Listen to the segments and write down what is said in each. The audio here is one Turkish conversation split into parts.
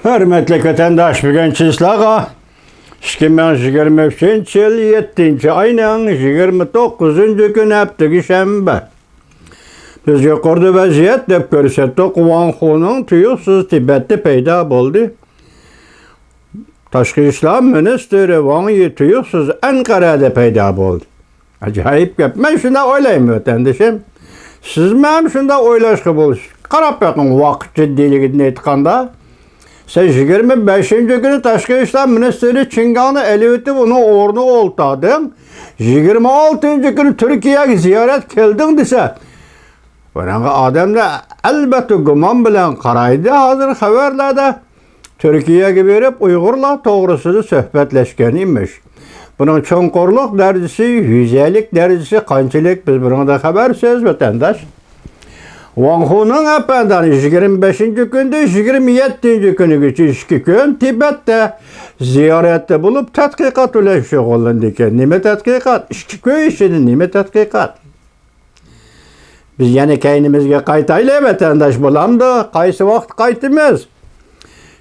Hürmetli vatandaş, bugün çizlağa 2023 yıl 7. ayının 29. günü hafta şembe. Biz yukarıda vaziyet dep görsettik. Wanhu'nun tuyuksuz Tibet'te peyda oldu. Taşkı İslam Ministeri Wang Yi tuyuksuz Ankara'da peyda oldu. Acayip gap. Ben şunda oylayayım vatandaşım. Siz benim şunda oylaşkı bulur. Qarab bakın vaqt ciddiliğini etkanda. Sen 25. günü Taşkı İslam Ministeri Çingan'ı elbette bunu ornu oltadın. 26. günü Türkiye'ye ziyaret geldin dese. Bana adamda elbette güman bilen qaraydı hazır haberlerde. Türkiye'ye verip Uygur'la doğrusunu söhbetleşkeniymiş. Bunun çonkorluk derecesi, yüzelik derecesi, kançılık biz bunu da habersiz vatandaş. Wanhu'nun efendim 25. günde 27. günü geçi 2 gün Tibet'te ziyarette bulup tatkikat ile şoğullandıkken. Nime tatkikat? 2 köy işinin nime tatkikat? Biz yani kendimizge kaytayla vatandaş bulam da kaysı vakt kaytımız.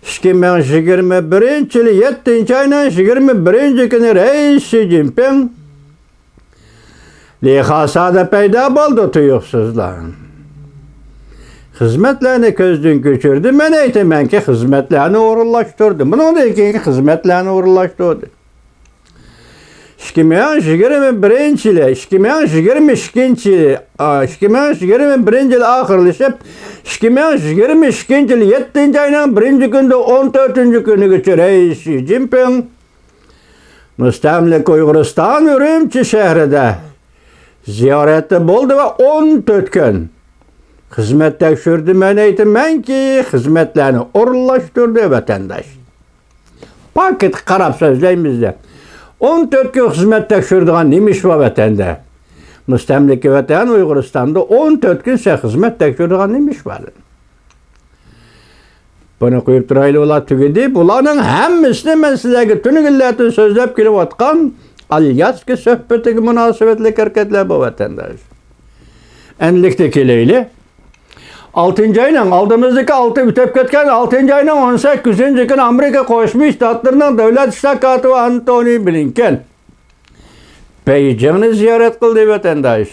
2021 yılı 7. ayının 21. günü Reis Xi Jinping Lhasa'da peyda oldu tuyuksuzlar. Hizmetlerini gözden geçirdi. Ben eytemem ki hizmetlerini uğurlaştırdı. Bunu da ki hizmetlerini uğurlaştırdı. 2021 yılı, 2022 yılı, 2021 yılı ahırlaşıp 2022 yılı 7. ayının 1. günde 14. günü geçir Reis Xi Jinping Müstemlik Uygur'istan Ürümçi şehrinde ziyarette buldu ve 14 gün hizmet tekşürdü. Ben eytemem ki hizmetlerini uğurlaştırdı vatandaş. Paket karab sözlerimizde. 14 gün hizmet tekşürdüğün neymiş var vatanda? Müstemlik vatan Uyguristan'da 14 gün sen hizmet tekşürdüğün neymiş var? Bunu koyup duraylı ola tügedi. Bunların hemmisini ben size tünügülletin sözlep gelip atkan Alyaski sohbeteki münasebetli hareketler bu vatandaş. Enliktekileyle 6. ayının aldığımızdaki 6 tepketken 6. ayının 18. gün Amerika Koşmuş Ştatlarının Devlet İştakatı Antony Blinken Beijing'i ziyaret kıldı vatandaş.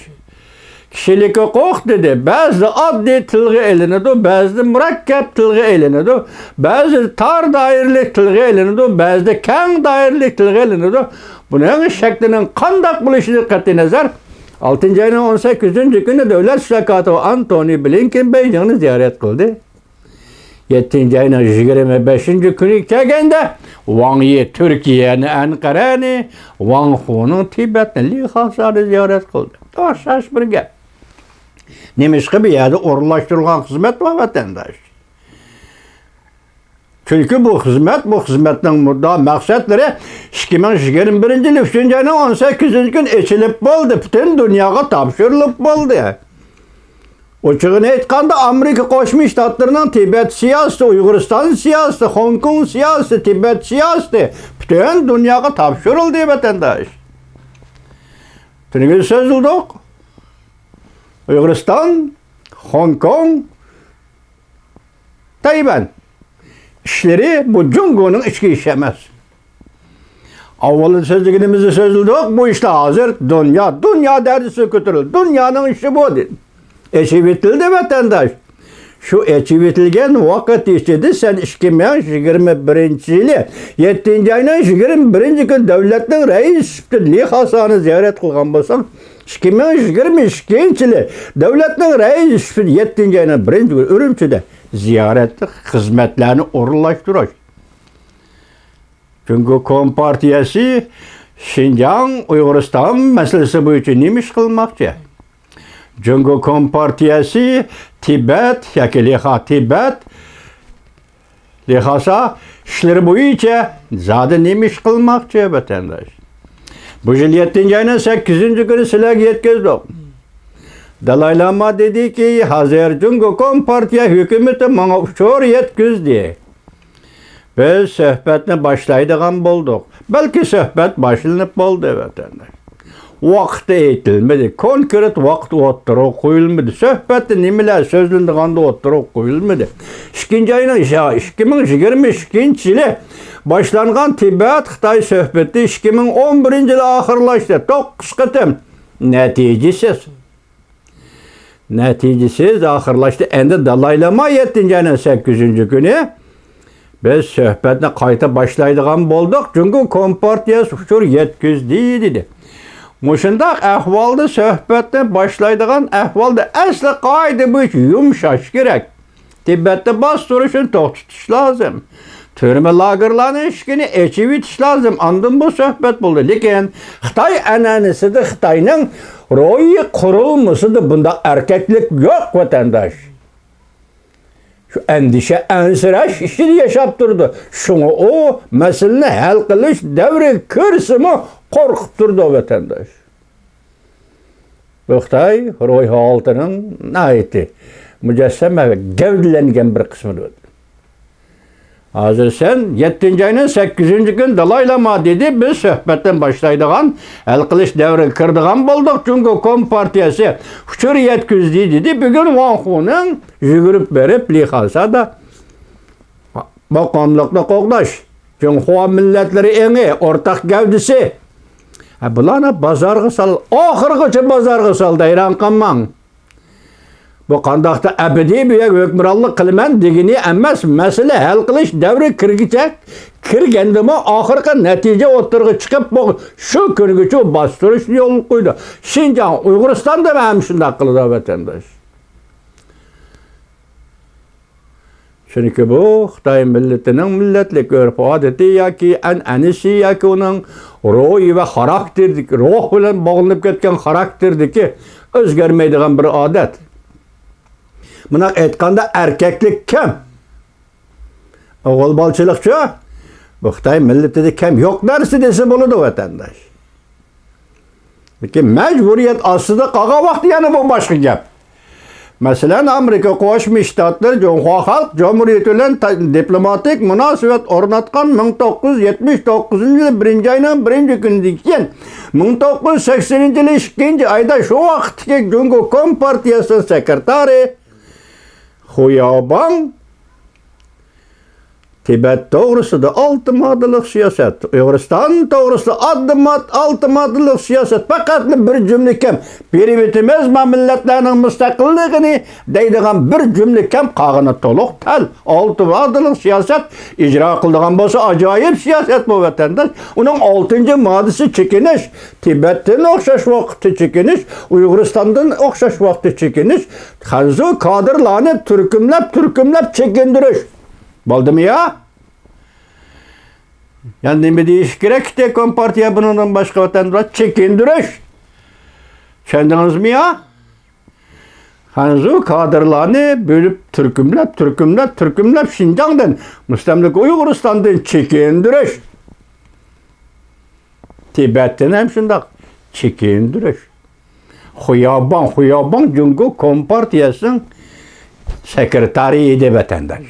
Kişilik hukuk dedi. Bazı adli tilgi elinidir, bazı murakkep tilgi elinidir, bazı tar dairlik tilgi elinidir, bazı keng dairlik tilgi elinidir. Bunun şeklinin kandak buluşu dikkati nazar 6. ayının 18. günü Devlet İştakatı Antony Blinken Beijing'i ziyaret kıldı. 7. ayının 25. günü kegende Wang Yi Türkiye'nin Ankara'nı, Wanhu'nun Tibet'in Lhasa'nı ziyaret kıldı. Doğru bir gel. Neymiş ki bir yerde uğurlaştırılan hizmet var vatandaş. Çünkü bu hizmetin burada maksatları 2021 yılı 3. ayının 18. gün içilip oldu. Bütün dünyaya tapşırılıp oldu. Uçuğunu etkanda Amerika Koşmuş Ştatlarının Tibet siyaseti, Uyguristan siyaseti, Hong Kong siyaseti, Tibet siyaseti bütün dünyaya tapşırıldı vatandaş. Tünü söz olduk. Uyguristan, Hong Kong, Tayvan. İşleri bu Cungo'nun içki işlemez. Avvalın sözlüğümüzü sözlüdük, bu işte hazır dünya derdisi götürüldü. Dünyanın işi bu dedi. Eşi bitildi vatandaş. Şu eşi bitilgen vakit içinde sen 2021 yılı 7. ayının 21. gün devletin reis Lhasa'nı ziyaret kılgan bolsan 2022 yılı devletin reis 7. ayının 1. gün Ürümçi'de ziyaretli hizmetlerini uğurlaştırıyor. Çünkü Kompartiyası Şinjan Uyguristan meselesi bu için neymiş kılmakçı? Çünkü Kompartiyası Tibet, Tibet, Lhasa işleri bu için zaten neymiş kılmakçı vatandaş. Bu yıl 7. ayının 8. günü silah yetkizdik. Dalai Lama dedi ki hazır çünkü Kompartiya hükümeti bana uçur yetkizdi. Biz sohbetine başlaydıgan bulduk. Belki sohbet başlanıp oldu vatandaş. vaqti aytilmadi. Konkret vaqt o'ttirib qo'yilmadi. Suhbatda nimalar so'zlandiganda o'ttirib qo'yilmadi. 2022-yili boshlangan Tibet-Xitoy suhbati 2011-yili oxirlashdi. 9 qatim. Neticesiz oxirlashdi. Endi Dalay Lama 7-ayning 8-kuni biz suhbatni qayta boshlaydigan bo'ldik. Chunki Kompartiyasi uchur yetkizdi dedi. Mushundaq ahvolda suhbatni boshlaydigan ahvolda asli qoida bo'yicha yumshash kerak. Tibetda bostirishni to'xtatish lozim. Türme lagerlarning ishini echib etish lozim. Ondan bu suhbat bo'ldi. Lekin Xitoy an'anasida Xitoyning ro'yi qurilmasida bunda erkaklik yo'q vatandosh. Şu endişe, ensirash ishini yashab turdi. Shuni o masalani hal qilish davri kirsimi qo'rqib turdi vatandosh. Bu Xitoy ro'y holatining nayiti mujassama gavdalangan bir qismida. Hozir sen 7-ayning 8-kun Dalay Lama dedi, biz suhbatdan boshlaydigan, hal qilish davri kirdigan bo'ldik. Chunki Kompartiyasi uchur yetkizdi dedi. Bugun Wang Huning yugurib berib Lixasada boqonliqni qo'g'dash. Junxo millatlari engi o'rtaq gavdisi. Bularni bozorga sal, oxirgacha bozorga sal hayron qolmang. Bu qandaqda abadiy büyük hükümranlık qilman degini emas, masala hal qilish davri kirgandimi oxirgi natija o'tirg'i chiqib shu kungacha bostirishni yo'l qo'ydi. Xinjiang, Uyg'uristonda ham shunday qildi vatandosh. Chunki bu Xitoy millatining millatlik urf-odati yoki an'anasi yoki uning ro'yi va xarakterdagi, ruh bilan bog'lanib ketgan xarakterdagi o'zgarmaydigan bir odat. Buna aytganda erkeklik kim? O'g'ilbolchilikchi? Bu Xitoy millatida kim yo'q narsa desa bo'ladi vatandosh. Lekin majburiyat ostida qolgan vaqt yana bu boshqa gap. Masalan, Amerika Qo'shma Shtatlar Junxo Xalq Jamhuriyati bilan diplomatik munosabat o'rnatgan 1979-yil 1-ayning 1-kunidan keyin 1980-yil 2-oyda shu vaqtdagi Junxo Kompartiyasi sekretari Xuyaobang Tibet to'g'risida 6 moddalik siyosat, Uyg'uriston to'g'risida 6 moddalik siyosat, faqat bir jumla kam berib etamiz, millatlarning mustaqilligini deydigan bir jumla kam qog'ini to'liq tal 6 moddalik siyosat ijro qiladigan bo'lsa ajoyib siyosat bu vatandosh. Uning 6-moddasi chekinish, Tibetdan o'xshash vaqtda chekinish, Uyg'uristondan o'xshash vaqtda chekinish, Xanzu kadrlarni turkumlab chekindirish. Bo'ldimi ya? Yani nima deyish kerak-ki Kompartiya bundan boshqa vatandosh chekindirish. Tushundingizmi ya? Hanzu kadrlarni bo'lib turkumlab Xinjiangdan, mustamlik Uyg'uristondan chekindirish. Tibetdan ham shunday chekindirish. Xuyaobang Junxo Kompartiyasining sekretari edi vatandosh.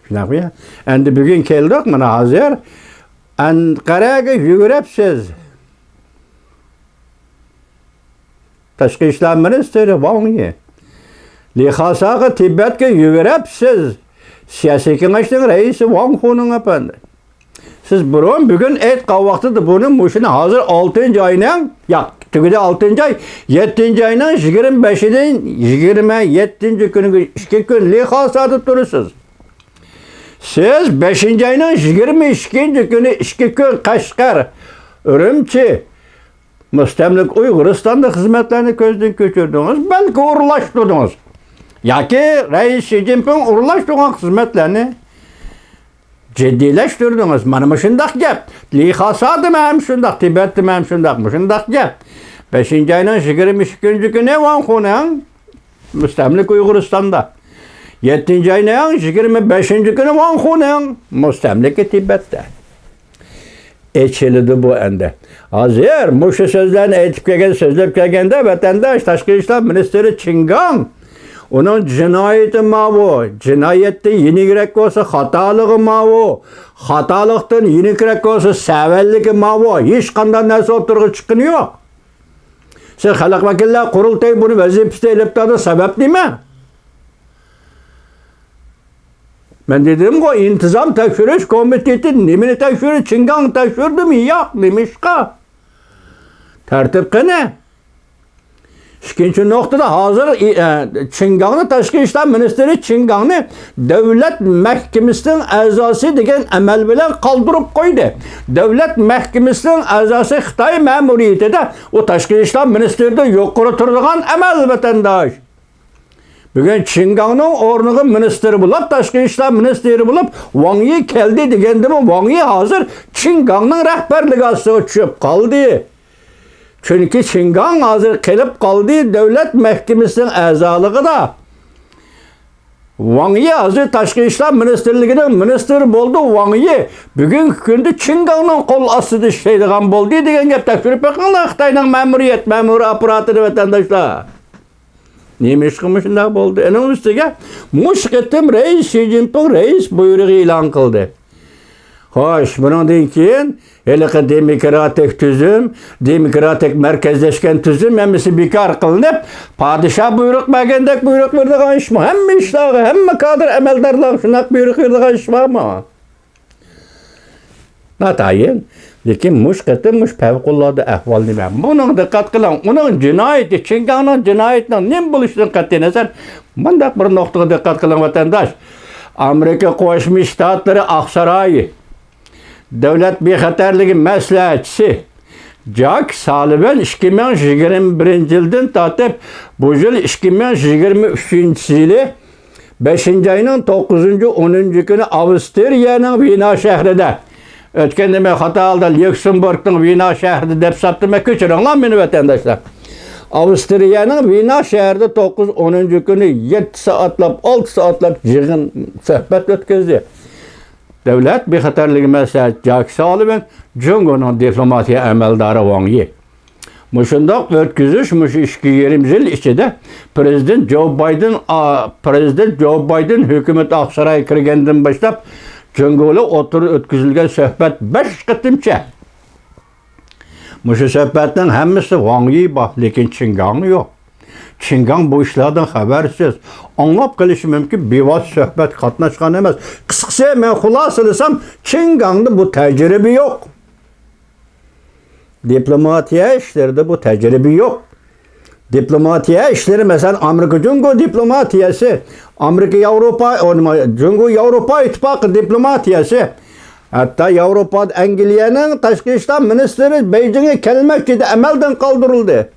Shunaqa. Endi bugun keldik, mana hozir Anqaraga yuguribsiz. Tashqi ishlar ministri Wang Yi. Lixasaga Tibetga yuguribsiz. Siyosiy kengashning raisi Wang Huning apandi. Siz bugun aytgan vaqtida buni mushuni hozir 6-oyning, yo'q, tugida 6-oy, 7-oyning 25-dan 27-kuniga 2 kun Lixasada turasiz. Siz 5-ayning 22-kuni 2 kun Qashqar, Urumchi, mustamlik Uyg'uristonda xizmatlarni ko'zdan kechirdingiz, balki o'rlashtirdingiz. Yoki Rais Xi Jinping o'rlashtirgan xizmatlarni jiddiylashtirirdingiz. Mana shundaq gap. Lixasada ham shundaq, Tibetda ham shundaq, shundaq gap. 5-ayning 22-kuni Wang Huning mustamlik Uyg'uristonda. 7-ayning 25-kuni Wang Huning mustamlika Tibetda. Echildi bu endi. Hozir mushu so'zlarni aytib kelganda vatandosh tashqi ishlar ministri Qin Gang Onun cinayeti mavu. Cinayette yenikirek olsa hatalığı mavu. Hatalıktan yenikirek olsa severligi mavu. Hiç kandan nesi oturgu çıkını yok. Sen halk vakiller kurultayı bunu vazifesi elip tadı sebep değil mi? Ben dedim ki intizam tekşürüş komiteti nemini tekşürü Çingan tekşürdü mü? Yok demiş ki. Tertip ne? İkinci noktada hazır Çingan'ı Tashqi ishlar ministri Çingan'ı devlet mahkemesining a'zosi degan amal bilan qoldirib qo'ydi. Devlet mahkemesining a'zosi Xitoy ma'muriyatida o Tashqi ishlar ministrida yuqori turadigan amal vatandosh. Bugün Çingan'ın o'rniga ministri bo'lib, Tashqi ishlar ministri bo'lib, Wang Yi keldi deganda Wang Yi hazır Çingan'ning rahbarligi ostiga tushib qoldi. Çünkü Çingan hazır kelip kaldığı devlet mahkemesinin azalığı da Wang Yi hazır Tashqi ishlar ministerligining ministri bo'ldi. Wang Yi bugünkü kunda Çingan'ın kol astida ishlaydigan bo'ldi degan gap tekshirib bakinglar Xitoyning ma'muriy apparatini vatandaşlar. Nima ish qilmish shunday bo'ldi? Uning ustiga mush qitim reis Xi Jinping reis buyrug'i e'lon qildi. Xo'sh, bundan keyin haliqi demokratik tuzum, demokratik markazlashgan tuzum hammasi bekor qilinib, podshoh buyruq bergandek buyruq beradigan ishmi? Hamma ishlarga, hamma kadr amaldorlar shunaqa buyruq beradigan ishmi? Natayin, lekin mush qitim mush favqulodda ahvol nima? Buning diqqat qiling. Uning jinoyati, Çinganning jinoyatining nima bo'lishidan qat'iy nazar, bundaq bir nuqtaga diqqat qiling vatandosh. Amerika Qo'shma Shtatlari Oqsaroyi Devlet bexatarligi maslahatchisi Jack Sullivan 2021 yildan tortib bu yil 2023 yili 5 ayning 9-10 kuni Avstriyaning Vina shahrida o'tgan nima xato oldi Lyuksemburgning Vina shahrida deb hisoblama ko'chiringlar meni vatandoshlar. Avstriyaning Vina shahrida 9-10 kuni 7 soatlab 6 soatlab yig'in suhbat o'tkazdi. Devlet bexatarligi maslahatchisi Jack Sullivan Jungo'ning diplomatiya amaldori Wang Yi. Mushundoq o'tkazish mush 2,5 yil ichida Prezident Joe Biden hukumat Oqsaroyga kirgandan boshlab Jungo'li o'tirib o'tkazilgan suhbat 5 qitimcha. Mush suhbatning hammasi Wang Yi bor, lekin Çingan yo'q. Çingan bu işlerden habersiz. Anlap qilishi mümkün bevosita suhbat qatnashgan emas. Qisqasi men xulosalasam Çingan'da bu tecrübe yok. Diplomatiya işlerinde bu tecrübe yok. Diplomatiya işleri mesela Amerika Jungo diplomatiyası, Amerika Jungo Avrupa İttifakı diplomatiyası. Hatta Avrupa Angliyaning Tashqi ishlar ministri Beijing'e kelmek için amaldan kaldırıldı.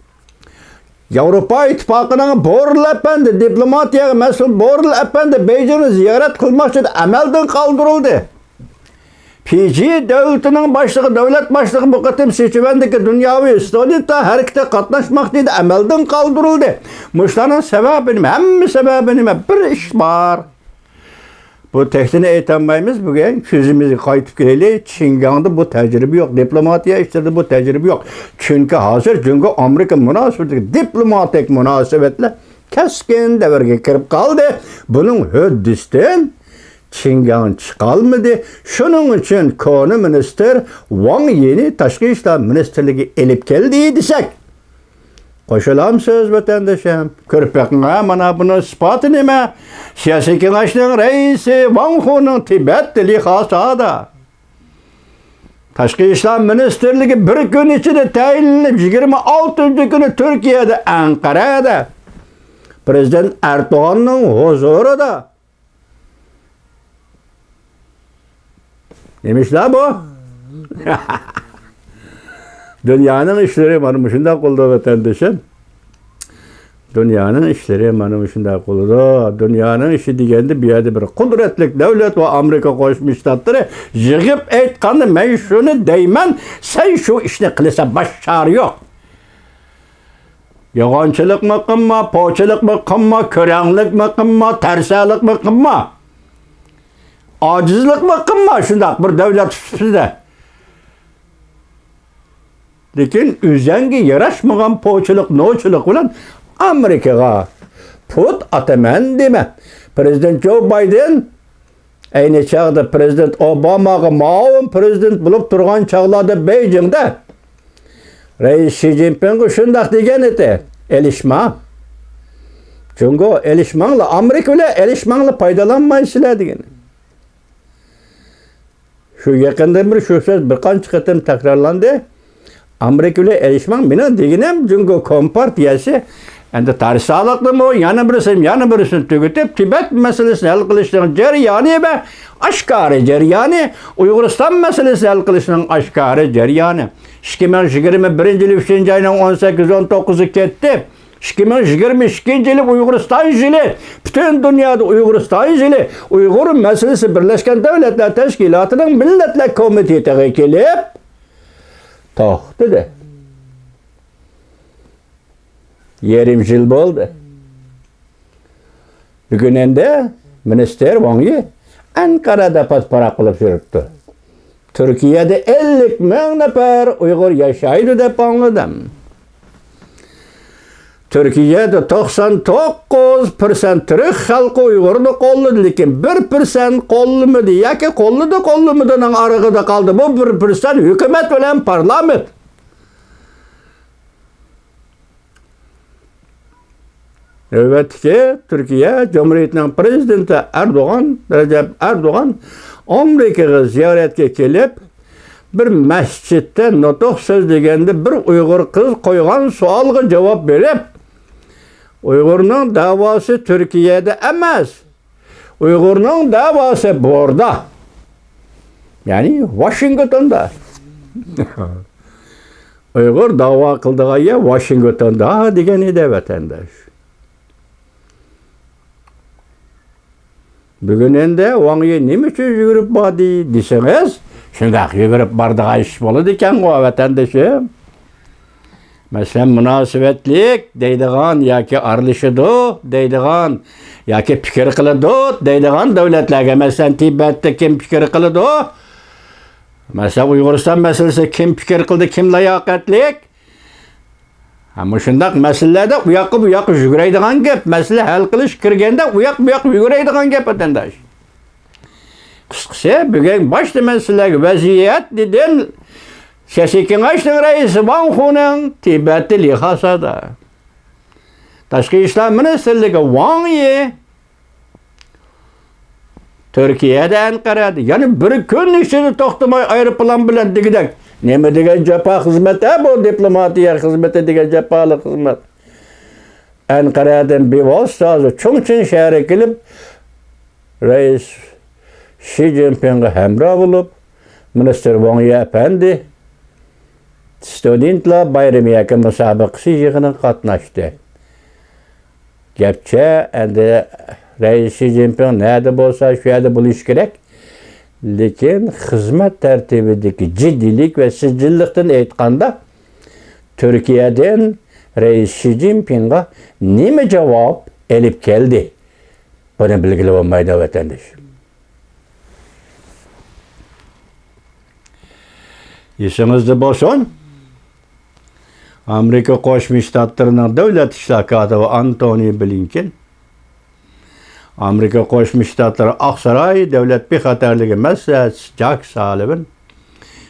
Avrupa İttifakı'nın Borrell Efendi, diplomatiyaga mas'ul Borrell Efendi Beijing'i ziyaret kılmak için amaldan kaldırıldı. Fiji devletinin başlığı, devlet başlığı bu kıtım seçimendeki dünyavi studenta harekete katlaşmak dedi, amaldan kaldırıldı. Muşların sebebi nime? Hem sebebi nime? Bir iş var. Bu tehdini eğitenmeyimiz bugün sözümüzü kayıtıp geleli Çingan'da bu tecrübe yok. Diplomatiya işlerde bu tecrübe yok. Çünkü hazır Amerika münasebeti diplomatik münasebetle keskin devreye kirip kaldı. Bunun hüddüsten Çingan çıkalmadı. Şunun için konu minister Wang Yi'ni Tashqi ishlar ministerligi elip geldi desek. Qo'shilam söz vatandoshim. Ko'rpakga mana buni isboti nima? Siyosiy kengashning raisi Wang Huning Tibet tili xosada. Tashqi ishlar ministerligi bir kun ichida tayinlanib 26 kuni Turkiyada Anqarada Prezident Erdo'g'onning huzurida. Demişler bu. Dünyanın işleri benim şunda kulda vatandaşım. Dünyanın işleri benim şunda kulda. Dünyanın işi degende bir yerde bir kudretlik devlet ve Amerika Qo'shma Shtatlari yig'ib aytganda men shuni deyman, sen shu ishni qilsa bashar yo'q. Yolg'onchilikmi qilma, po'chilikmi qilma, ko'ranglikmi qilma, tarsalikmi qilma. Acizlikmi qilma shundaq bir davlat ustida. Lekin o'zanga yarashmagan po'chilik, no'chilik bilan Amerikaga, put ataman deme. Prezident Joe Biden ayni çağda Prezident Obama'ga ma'lum prezident bulup turgan çağlarda Beijing'de Reis Xi Jinping şundaq degen edi. Elişma. Çünkü elişmanla Amerika ile elişmanla paydalanmaysılar degen. Şu yakında bir şu söz bir qancha qatim takrorlandı. Amerika ile elişman menen degenim çünkü Kompartiyasi endi tarix sağlıklı mı? Yana birisini tüketip Tibet meselesini hal qilishning jarayoni ve aşkarı jarayoni, Uyg'uriston meselesini hal qilishning aşkarı jarayoni. 2021 yılı 3. ayının 18-19'u ketdi. 2022 yılı Uyg'uriston yılı. Bütün dünyada Uyg'uriston yılı. Uyg'ur meselesi Birleşken Devletler Teşkilatı'nın Milletler Komitetiga kelib to'xtadi. 20 yıl oldu. Bugün endi Minister Wang Yi Ankara'da paspara qilib yuribdi. Türkiye'de 50 ming nafar Uyg'ur yaşaydı deb anladım. Türkiye'de 99% Türk halkı Uygur'unu qolladı, lekin 1% qollamadı. Yoki qollamadı'nın arasında kaldı. Bu 1% hükümet bilen parlament. Evet ki Türkiye Cumhuriyeti'nin prezidenti Recep Erdoğan Amerika'ya ziyaretke kelip bir mescitte notuk sözlegende bir Uygur kız koygan sualga cevap verip Uygur'un davası Türkiye'de emas. Uygur'un davası burada. Yani Washington'da. Uygur dava kıldığı yer Washington'da degen edi vatandaş. Bugün endi Wang Yi nima uchun yugurib bordi desangiz, shundaq yugurib bordigan ish bo'ladi ekan vatandaşım. Mesela münasebetlik deydigan yoki aralashadi deydigan yoki fikr qiladi deydigan davlatlarga, masalan Tibetda kim fikr qiladi? Mesela Uyg'uriston meselesi kim fikr qildi, kim layoqatlik? Ama şundaq meselelerde bu yoqqa yuguraydigan gap, mesele hal qilish kirganda bu yoqqa yuguraydigan gap vatandaş. Qisqasi bugun boshqa meseleler vaziyat dedim. Siyasi Kengaşning raisi Wang Huning Tibet'te Lhasada. Tashqi ishlar ministrligi Wang Yi Türkiye'de Ankara'da. Yani bir kun içinde to'xtamay aeroplan bilan degidek. Nima degan japa xizmati bu diplomatiya xizmati degan japali xizmat. Ankara'dan bevosita Chongqing shahriga kelib Reis Xi Jinpingga hamroh bo'lib, Minister Wang Yi efendi studentlar bayrami yoki musobaqasi yig'inida qatnashdi. Gapcha endi Reis Xi Jinping nerede bo'lsa shu yerda bo'lishi kerak. Lekin xizmat tartibidagi jiddilik ve sijillikdan aytganda Türkiye'den Reis Xi Jinping'a nima javob elib keldi? Buni bilgili bo'lmaydi vatandaş. Esingizda bo'lsin, Amerika Qo'shma Shtatlarining davlat ishlar kotibi Antony Blinken Amerika Qo'shma Shtatlari Oqsaroy davlat bexatarligi maslahatchisi Jack Sullivan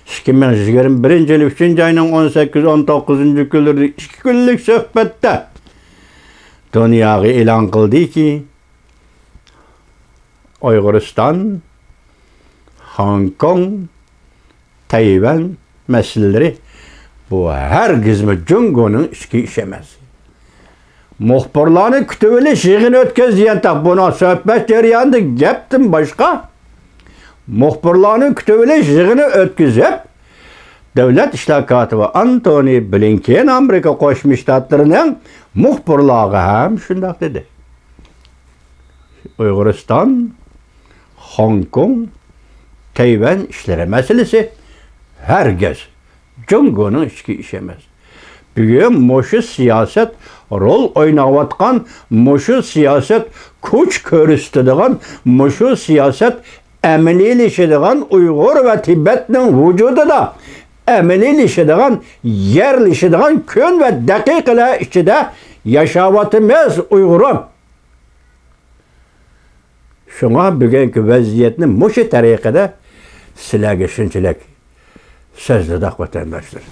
2021 yil 3 ayning 18-19 kunlarida 2 kunlik suhbatda dunyoga e'lon qildiki, Uyg'uriston, Hong Kong, Tayvan meseleleri bu hergizmi Jungo'nun ichki ishi emas. Muxbirlarni kutib olish yig'ini o'tkazgan buni suhbat jarayonida gapdan boshqa muxbirlarni kutib olish yig'ini o'tkazib davlat ishlar kotibi Antony Blinken Amerika Qo'shma Shtatlarining muxbirlariga ham shunday dedi. Uyg'uriston, Hong Kong, Tayvan ishlari masalasi herkes Jungo'nun ichki ishi emas. Bugün moşu siyaset rol oynayotgan, moşu siyaset kuch ko'rsatadigan, moşu siyaset amaliyleşadigan Uyg'ur ve Tibetning vujudida amaliyleşadigan, yerleşadigan kun ve daqiqalar ichida yashayotimiz Uyg'urim. Şuna bugünkü vaziyetini muşu tariqada sizlarga shunchalik so'zladik vatandoshlar.